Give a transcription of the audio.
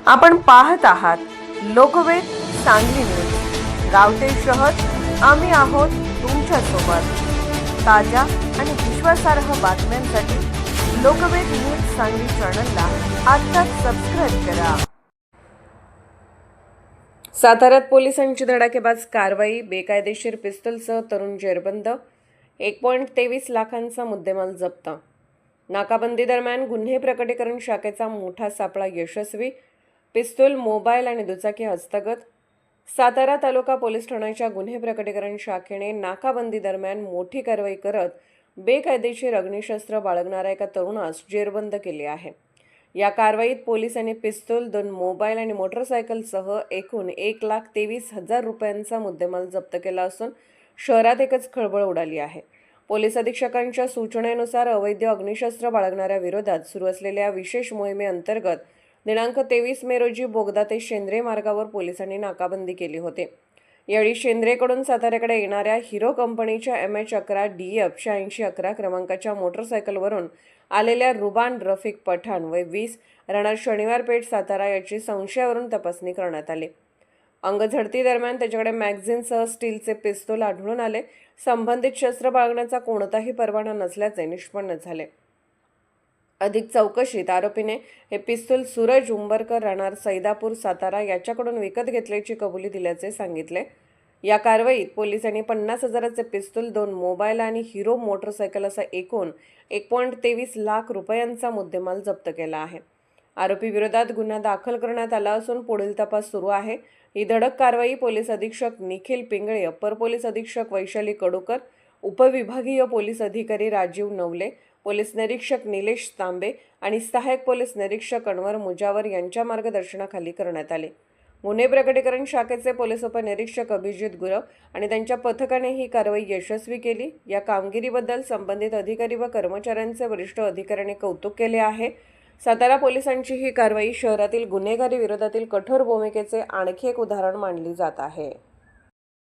आपण पाहत आहात लोकवेद सांगली न्यूज। गावते शहर आम्ही आहोत तुमच्या सोबत। ताज्या आणि विश्वासार्ह बातम्यांसाठी लोकवेद न्यूज सांगली चॅनलला आत्ताच सबस्क्राइब करा। साताऱ्यात पोलिसांची धडाकेबाज कारवाई। बेकायदेशीर पिस्तूलसह तरुण जेरबंद। 1.23 लाखांचा मुद्देमाल जप्त। नाकाबंदी दरम्यान गुन्हे प्रकटीकरण शाखेचा मोठा सापळा यशस्वी। पिस्तूल, मोबाईल आणि दुचाकी हस्तगत। सातारा तालुका पोलीस ठाण्याच्या गुन्हे प्रकटीकरण शाखेने नाकाबंदी दरम्यान मोठी कारवाई करत बेकायदेशीर अग्निशस्त्र बाळगणाऱ्या एका तरुणास जेरबंद केले आहे। या कारवाईत पोलिसांनी पिस्तूल, 2 मोबाईल आणि मोटरसायकलसह एकूण 1,23,000 रुपयांचा मुद्देमाल जप्त केला असून शहरात एकच खळबळ उडाली आहे। पोलीस अधीक्षकांच्या सूचनेनुसार अवैध अग्निशस्त्र बाळगणाऱ्या विरोधात सुरू असलेल्या विशेष मोहिमेअंतर्गत दिनांक 23 मे रोजी बोगदा ते शेंद्रे मार्गावर पोलिसांनी नाकाबंदी केली होती। यावेळी शेंद्रेकडून साताऱ्याकडे येणाऱ्या हिरो कंपनीच्या MH11 DF 8611 क्रमांकाच्या मोटरसायकलवरून आलेल्या रुबान रफिक पठाण वय 20 राहणार शनिवार पेठ सातारा याची संशयावरून तपासणी करण्यात आली। अंगझडती दरम्यान त्याच्याकडे मॅगझिनसह स्टीलचे पिस्तूल आढळून आले। संबंधित शस्त्र बाळगण्याचा कोणताही परवाना नसल्याचे निष्पन्न झाले। अधिक चौकशीत आरोपीने हे पिस्तूल सूरज उंबरकर राहणार सैदापूर सातारा याच्याकडून विकत घेतल्याची कबुली दिल्याचे सांगितले। या कारवाईत पोलिसांनी 50,000चे पिस्तूल, 2 मोबाईल आणि हिरो मोटरसायकल असा एकूण 1.23 लाख रुपयांचा मुद्देमाल जप्त केला आहे। आरोपी विरोधात गुन्हा दाखल करण्यात आला असून पुढील तपास सुरू आहे। ही धडक कारवाई पोलीस अधीक्षक निखिल पिंगळे, अप्पर पोलीस अधीक्षक वैशाली कडूकर, उपविभागीय पोलीस अधिकारी राजीव नवले, पोलीस निरीक्षक निलेश तांबे आणि सहाय्यक पोलीस निरीक्षक अनवर मुजावर यांच्या मार्गदर्शनाखाली करण्यात आले। गुन्हे प्रकटीकरण शाखेचे पोलीस उपनिरीक्षक अभिजित गुरव आणि त्यांच्या पथकाने ही कारवाई यशस्वी केली। या कामगिरीबद्दल संबंधित अधिकारी व कर्मचाऱ्यांचे वरिष्ठ अधिकाऱ्यांनी कौतुक केले आहे। सातारा पोलिसांची ही कारवाई शहरातील गुन्हेगारी विरोधातील कठोर भूमिकेचे आणखी एक उदाहरण मानली जात आहे।